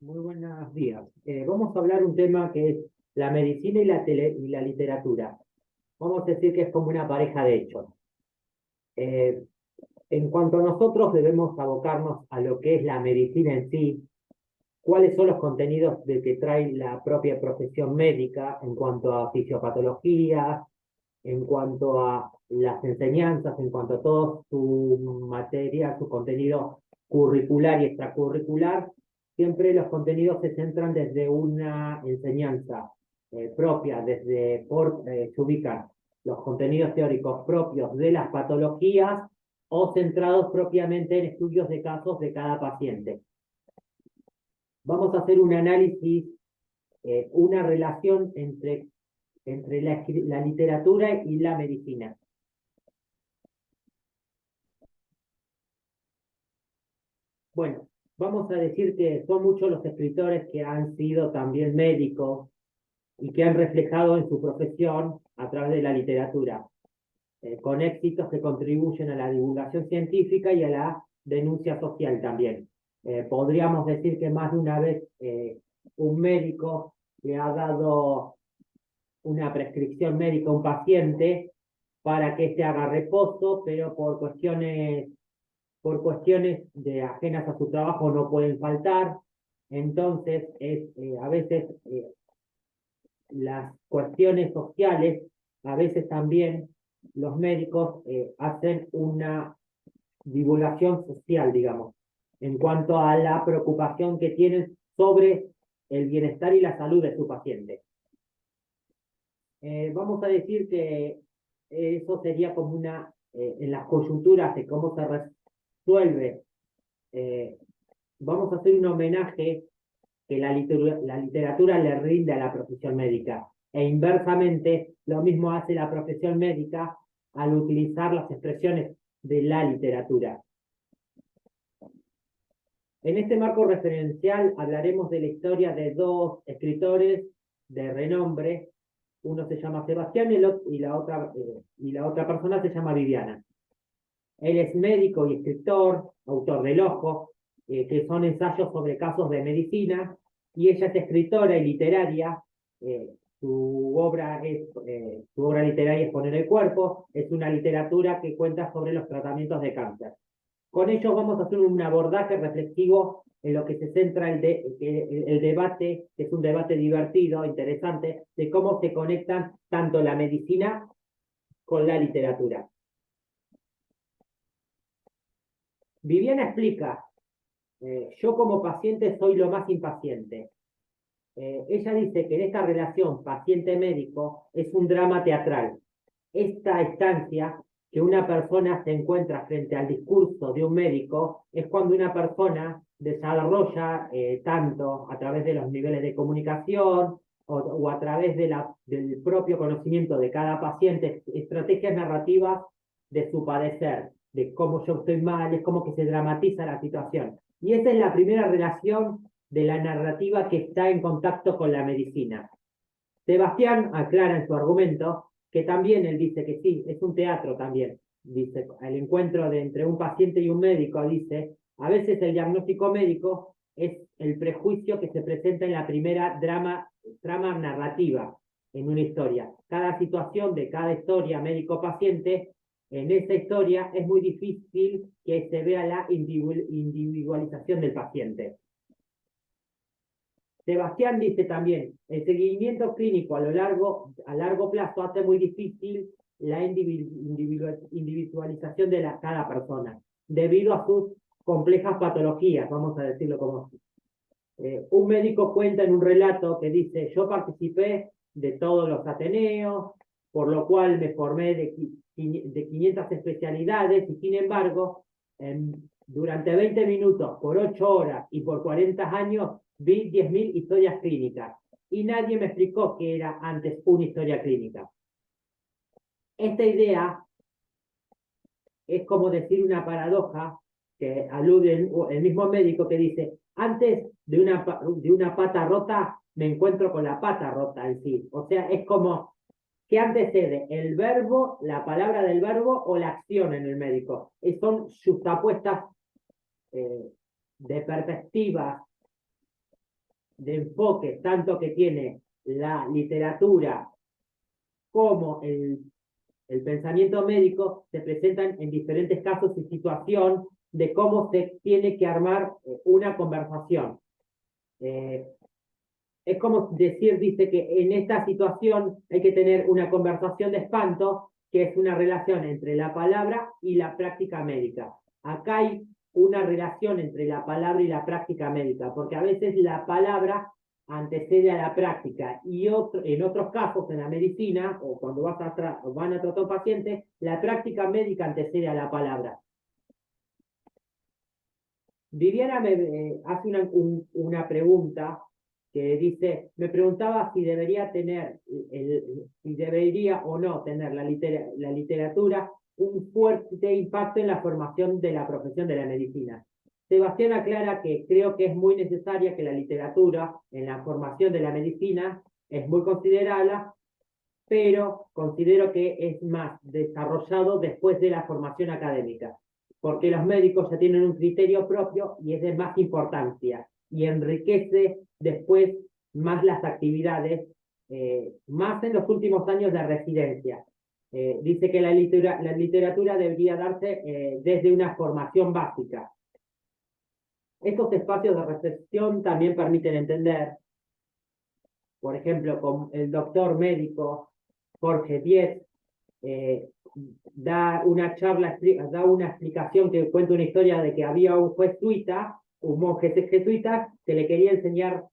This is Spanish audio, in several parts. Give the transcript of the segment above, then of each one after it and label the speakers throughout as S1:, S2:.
S1: Muy buenos días. Vamos a hablar un tema que es la medicina y la literatura. Vamos a decir que es como una pareja de hechos. Eh, en cuanto a nosotros, debemos abocarnos a lo que es la medicina en sí, cuáles son los contenidos de que trae la propia profesión médica en cuanto a fisiopatologías, en cuanto a las enseñanzas, en cuanto a todo su material, su contenido curricular y extracurricular. Siempre los contenidos se centran desde una enseñanza propia, se ubican los contenidos teóricos propios de las patologías o centrados propiamente en estudios de casos de cada paciente. Vamos a hacer un análisis, una relación entre la literatura y la medicina. Bueno, vamos a decir que son muchos los escritores que han sido también médicos y que han reflejado en su profesión a través de la literatura, con éxitos que contribuyen a la divulgación científica y a la denuncia social también. Podríamos decir que más de una vez un médico le ha dado una prescripción médica a un paciente para que éste haga reposo, pero por cuestiones ajenas a su trabajo no pueden faltar. Entonces, a veces las cuestiones sociales, a veces también los médicos hacen una divulgación social, digamos, en cuanto a la preocupación que tienen sobre el bienestar y la salud de su paciente. Vamos a decir que eso sería como en las coyunturas de cómo se resuelve. eh, Vamos a hacer un homenaje que la literatura le rinde a la profesión médica. E inversamente, lo mismo hace la profesión médica al utilizar las expresiones de la literatura. En este marco referencial hablaremos de la historia de dos escritores de renombre. Uno se llama Sebastián y la otra persona se llama Viviana. Él es médico y escritor, autor del Ojo, que son ensayos sobre casos de medicina, y ella es escritora y literaria. eh, su obra literaria es Poner el Cuerpo, es una literatura que cuenta sobre los tratamientos de cáncer. Con ello vamos a hacer un abordaje reflexivo en lo que se centra el debate, que es un debate divertido, interesante, de cómo se conectan tanto la medicina con la literatura. Viviana explica: yo como paciente soy lo más impaciente. Ella dice que en esta relación paciente-médico es un drama teatral. Esta estancia que una persona se encuentra frente al discurso de un médico es cuando una persona desarrolla, tanto a través de los niveles de comunicación o a través del propio conocimiento de cada paciente, estrategias narrativas de su padecer, de cómo yo estoy mal, es como que se dramatiza la situación. Y esa es la primera relación de la narrativa que está en contacto con la medicina. Sebastián aclara en su argumento que también él dice que sí, es un teatro también. Dice, el encuentro entre un paciente y un médico, dice, a veces el diagnóstico médico es el prejuicio que se presenta en la primera trama narrativa en una historia. Cada situación de cada historia médico-paciente, en esa historia es muy difícil que se vea la individualización del paciente. Sebastián dice también: el seguimiento clínico a largo plazo hace muy difícil la individualización de cada persona, debido a sus complejas patologías, vamos a decirlo como un médico cuenta en un relato que dice: yo participé de todos los Ateneos, por lo cual me formé de 500 especialidades, y sin embargo, durante 20 minutos, por 8 horas y por 40 años, vi 10.000 historias clínicas. Y nadie me explicó qué era antes una historia clínica. Esta idea es como decir una paradoja que alude el mismo médico, que dice: antes de una pata rota, me encuentro con la pata rota en sí. O sea, es como que antecede el verbo, la palabra del verbo o la acción en el médico. Y son justapuestas de perspectivas de enfoque, tanto que tiene la literatura como el pensamiento médico, se presentan en diferentes casos y situación de cómo se tiene que armar una conversación. Es como decir, dice que en esta situación hay que tener una conversación de espanto, que es una relación entre la palabra y la práctica médica. Acá hay una relación entre la palabra y la práctica médica, porque a veces la palabra antecede a la práctica y en otros casos en la medicina o cuando van a tratar a un paciente, la práctica médica antecede a la palabra. Viviana me hace una pregunta que dice, me preguntaba si debería tener, si debería o no tener la literatura un fuerte impacto en la formación de la profesión de la medicina. Sebastián aclara que creo que es muy necesaria que la literatura en la formación de la medicina es muy considerable, pero considero que es más desarrollado después de la formación académica, porque los médicos ya tienen un criterio propio y es de más importancia y enriquece después más las actividades, más en los últimos años de residencia. Dice que la literatura debería darse desde una formación básica. Estos espacios de reflexión también permiten entender, por ejemplo, con el doctor médico Jorge Diez, da una charla, da una explicación que cuenta una historia de que había un juez jesuita, un monje jesuita, que le quería enseñar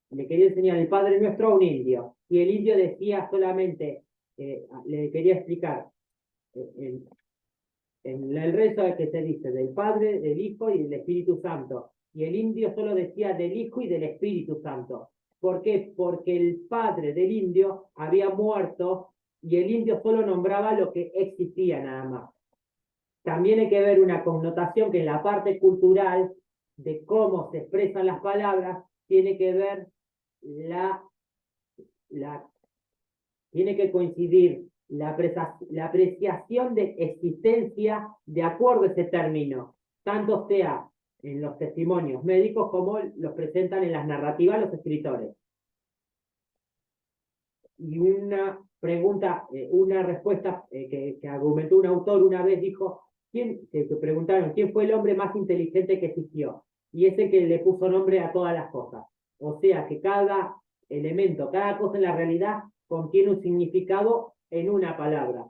S1: le quería enseñar el Padre Nuestro a un indio, y el indio decía solamente, le quería explicar en el rezo que se dice del Padre, del Hijo y del Espíritu Santo, y el indio solo decía del Hijo y del Espíritu Santo. ¿Por qué? Porque el padre del indio había muerto y el indio solo nombraba lo que existía nada más. También hay que ver una connotación que en la parte cultural de cómo se expresan las palabras tiene que ver tiene que coincidir la apreciación de existencia de acuerdo a ese término, tanto sea en los testimonios médicos como los presentan en las narrativas los escritores. Y una pregunta, una respuesta que argumentó un autor una vez dijo, que preguntaron, ¿quién fue el hombre más inteligente que existió? Y ese que le puso nombre a todas las cosas. O sea que cada elemento, cada cosa en la realidad contiene un significado en una palabra.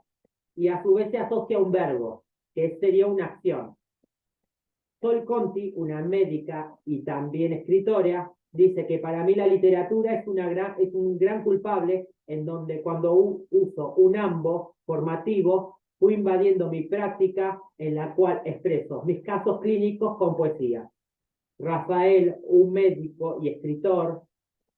S1: Y a su vez se asocia a un verbo, que sería una acción. Sol Conti, una médica y también escritora, dice que para mí la literatura es un gran culpable en donde cuando uso un ambo formativo, fui invadiendo mi práctica en la cual expreso mis casos clínicos con poesía. Rafael, un médico y escritor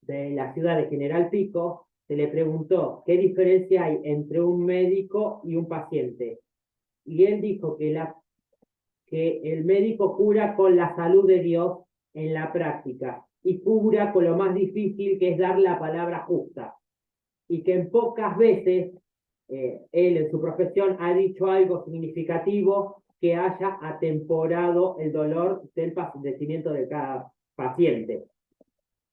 S1: de la ciudad de General Pico, se le preguntó qué diferencia hay entre un médico y un paciente. Y él dijo que el médico cura con la salud de Dios en la práctica y cura con lo más difícil que es dar la palabra justa. Y que en pocas veces él en su profesión ha dicho algo significativo que haya atemporado el dolor del padecimiento de cada paciente.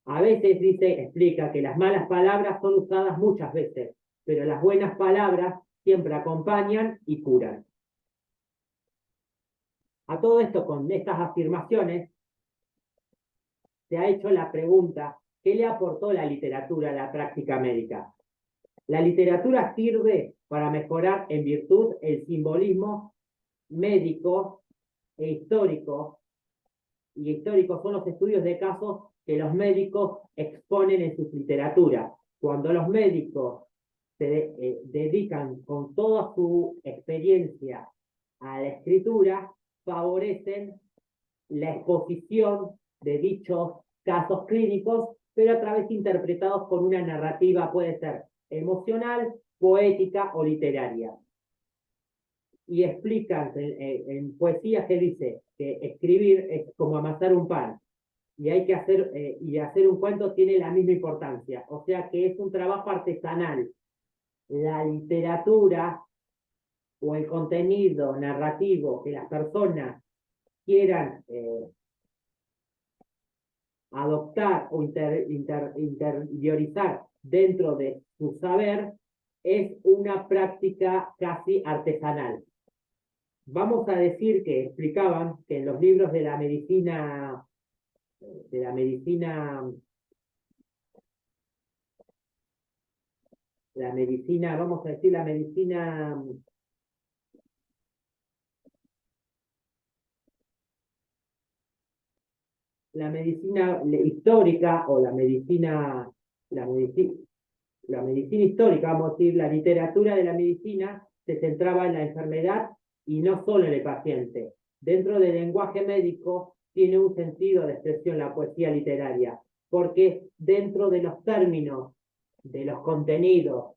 S1: A veces explica que las malas palabras son usadas muchas veces, pero las buenas palabras siempre acompañan y curan. A todo esto, con estas afirmaciones, se ha hecho la pregunta, ¿qué le aportó la literatura a la práctica médica? La literatura sirve para mejorar en virtud el simbolismo médico e histórico, y históricos son los estudios de casos que los médicos exponen en sus literaturas. Cuando los médicos se dedican con toda su experiencia a la escritura, favorecen la exposición de dichos casos clínicos, pero a través interpretados con una narrativa, puede ser emocional, poética o literaria. Y explican en poesía que dice que escribir es como amasar un pan, y hay que hacer un cuento tiene la misma importancia, o sea que es un trabajo artesanal. La literatura o el contenido narrativo que las personas quieran adoptar o interiorizar dentro de su saber, es una práctica casi artesanal. Vamos a decir que explicaban que en los libros de la medicina, vamos a decir, la medicina histórica o la medicina histórica, vamos a decir, la literatura de la medicina se centraba en la enfermedad y no solo en el paciente. Dentro del lenguaje médico tiene un sentido de expresión la poesía literaria, porque dentro de los términos, de los contenidos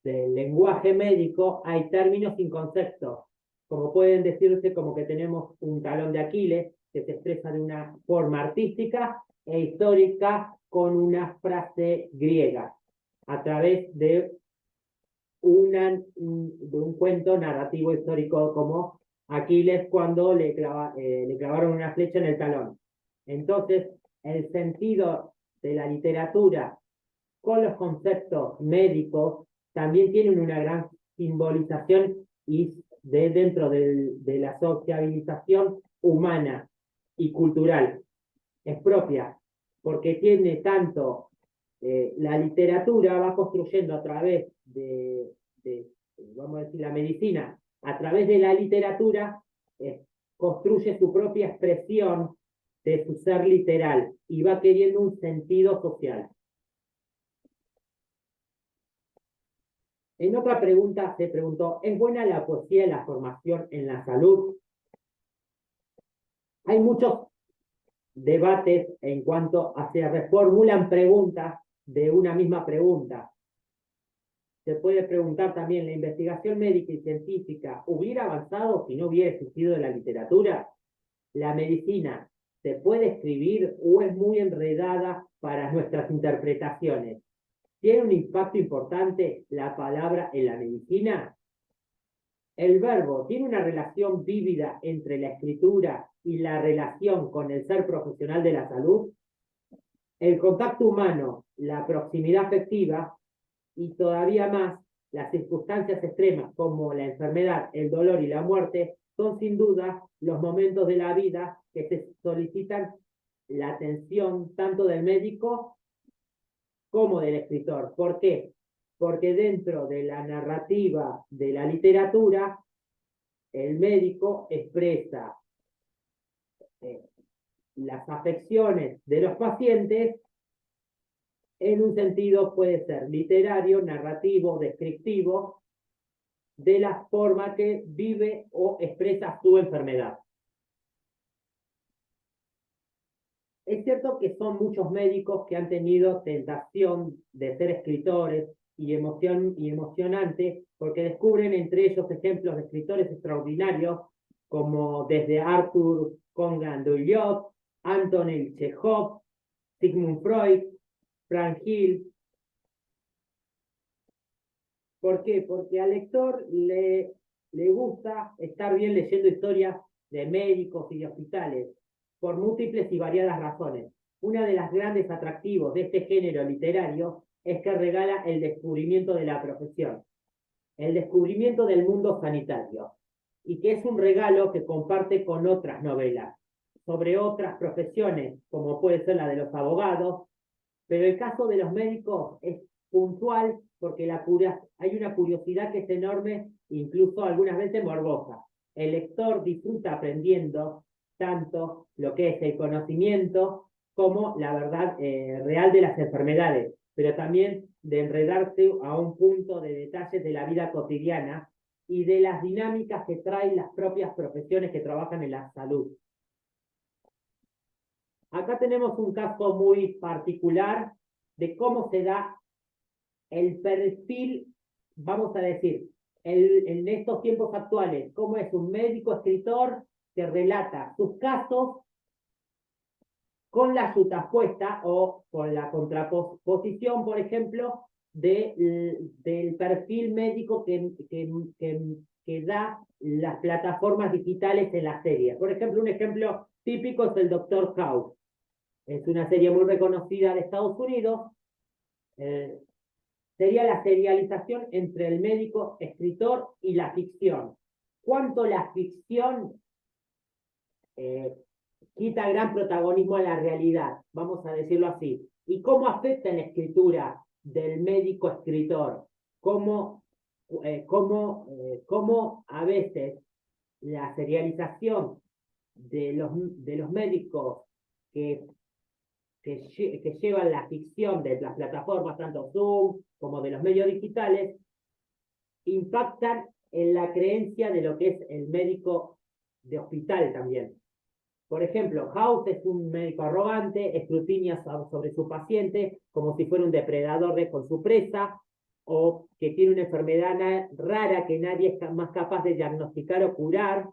S1: del lenguaje médico hay términos sin conceptos, como pueden decirse como que tenemos un talón de Aquiles que se expresa de una forma artística e histórica con una frase griega, a través de un cuento narrativo histórico como Aquiles cuando le clavaron una flecha en el talón. Entonces, el sentido de la literatura con los conceptos médicos también tienen una gran simbolización y dentro de la sociabilización humana y cultural. Es propia, porque tiene tanto la literatura va construyendo a través vamos a decir, la medicina, a través de la literatura, construye su propia expresión de su ser literal y va queriendo un sentido social. En otra pregunta se preguntó, ¿es buena la poesía en la formación en la salud? Hay muchos debates en cuanto a se reformulan preguntas de una misma pregunta. Se puede preguntar también, ¿la investigación médica y científica hubiera avanzado si no hubiera existido la literatura? ¿La medicina se puede escribir o es muy enredada para nuestras interpretaciones? ¿Tiene un impacto importante la palabra en la medicina? ¿El verbo tiene una relación vívida entre la escritura y la relación con el ser profesional de la salud? El contacto humano, la proximidad afectiva y todavía más las circunstancias extremas como la enfermedad, el dolor y la muerte son sin duda los momentos de la vida que se solicitan la atención tanto del médico como del escritor. ¿Por qué? Porque dentro de la narrativa de la literatura, el médico expresa las afecciones de los pacientes en un sentido puede ser literario, narrativo, descriptivo, de la forma que vive o expresa su enfermedad. Es cierto que son muchos médicos que han tenido tentación de ser escritores y emocionantes porque descubren entre ellos ejemplos de escritores extraordinarios como desde Arthur Conan Doyle, Antonín Chekhov, Sigmund Freud, Frank Hill. ¿Por qué? Porque al lector le gusta estar bien leyendo historias de médicos y de hospitales, por múltiples y variadas razones. Uno de los grandes atractivos de este género literario es que regala el descubrimiento de la profesión, el descubrimiento del mundo sanitario, y que es un regalo que comparte con otras novelas, sobre otras profesiones, como puede ser la de los abogados, pero el caso de los médicos es puntual porque hay una curiosidad que es enorme, incluso algunas veces morbosa. El lector disfruta aprendiendo tanto lo que es el conocimiento como la verdad real de las enfermedades, pero también de enredarse a un punto de detalles de la vida cotidiana y de las dinámicas que traen las propias profesiones que trabajan en la salud. Acá tenemos un caso muy particular de cómo se da el perfil, vamos a decir, en estos tiempos actuales, cómo es un médico escritor que relata sus casos con la yuxtapuesta o con la contraposición, por ejemplo, del perfil médico que que da las plataformas digitales en la serie. Por ejemplo, un ejemplo típico es el Doctor House. Es una serie muy reconocida de Estados Unidos. Sería la serialización entre el médico escritor y la ficción. ¿Cuánto la ficción quita gran protagonismo a la realidad? Vamos a decirlo así. ¿Y cómo afecta en la escritura del médico escritor? ¿Cómo a veces la serialización de los médicos que llevan la ficción de las plataformas, tanto Zoom como de los medios digitales, impactan en la creencia de lo que es el médico de hospital también? Por ejemplo, House es un médico arrogante, escrutina sobre su paciente como si fuera un depredador con su presa, o que tiene una enfermedad rara que nadie es más capaz de diagnosticar o curar.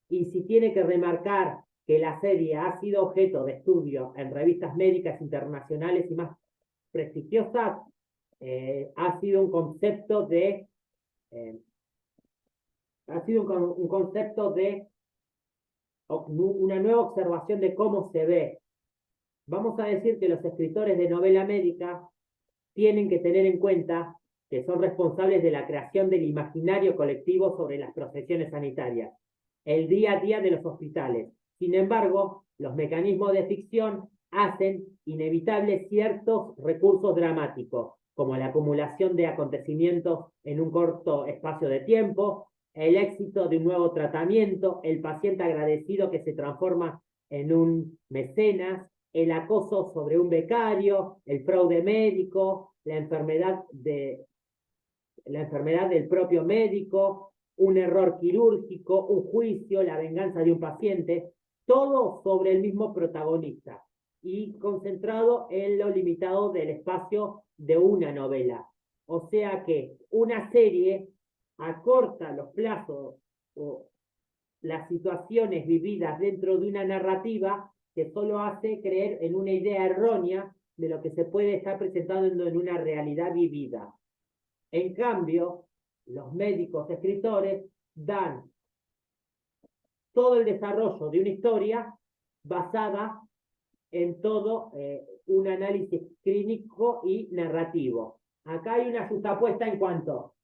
S1: Y si tiene que remarcar que la serie ha sido objeto de estudio en revistas médicas internacionales y más prestigiosas, ha sido un concepto de una nueva observación de cómo se ve. Vamos a decir que los escritores de novela médica tienen que tener en cuenta que son responsables de la creación del imaginario colectivo sobre las profesiones sanitarias, el día a día de los hospitales. Sin embargo, los mecanismos de ficción hacen inevitables ciertos recursos dramáticos, como la acumulación de acontecimientos en un corto espacio de tiempo, el éxito de un nuevo tratamiento, el paciente agradecido que se transforma en un mecenas, el acoso sobre un becario, el fraude médico, la enfermedad del propio médico, un error quirúrgico, un juicio, la venganza de un paciente, todo sobre el mismo protagonista y concentrado en lo limitado del espacio de una novela. O sea que una serie acorta los plazos o las situaciones vividas dentro de una narrativa que solo hace creer en una idea errónea de lo que se puede estar presentando en una realidad vivida. En cambio, los médicos escritores dan todo el desarrollo de una historia basada en todo un análisis clínico y narrativo. Acá hay una justapuesta en cuanto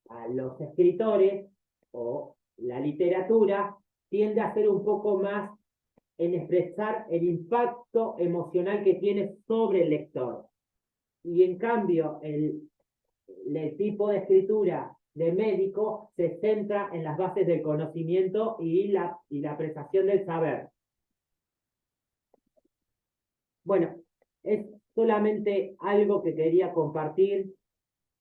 S1: a los escritores o la literatura tiende a ser un poco más en expresar el impacto emocional que tiene sobre el lector. Y en cambio, el tipo de escritura de médico se centra en las bases del conocimiento y la prestación del saber. Bueno, es solamente algo que quería compartir,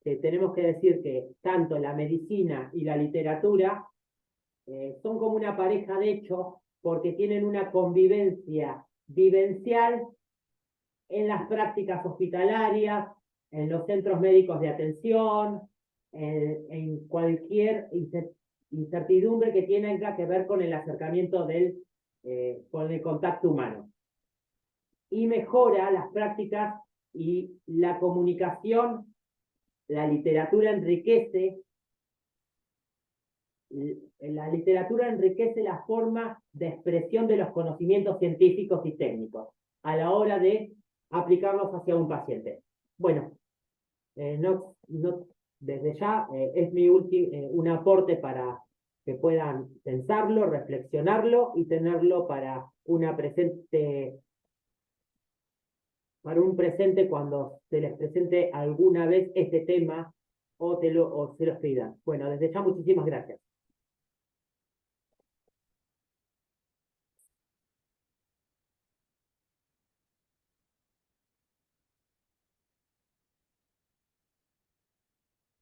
S1: que tenemos que decir que tanto la medicina y la literatura son como una pareja de hecho, porque tienen una convivencia vivencial en las prácticas hospitalarias, en los centros médicos de atención, en cualquier incertidumbre que tenga que ver con el acercamiento con el contacto humano. Y mejora las prácticas y la comunicación. La literatura enriquece la forma de expresión de los conocimientos científicos y técnicos a la hora de aplicarlos hacia un paciente. Bueno, desde ya es un aporte para que puedan pensarlo, reflexionarlo y tenerlo para un presente cuando se les presente alguna vez este tema o se los pidan. Bueno, desde ya muchísimas gracias.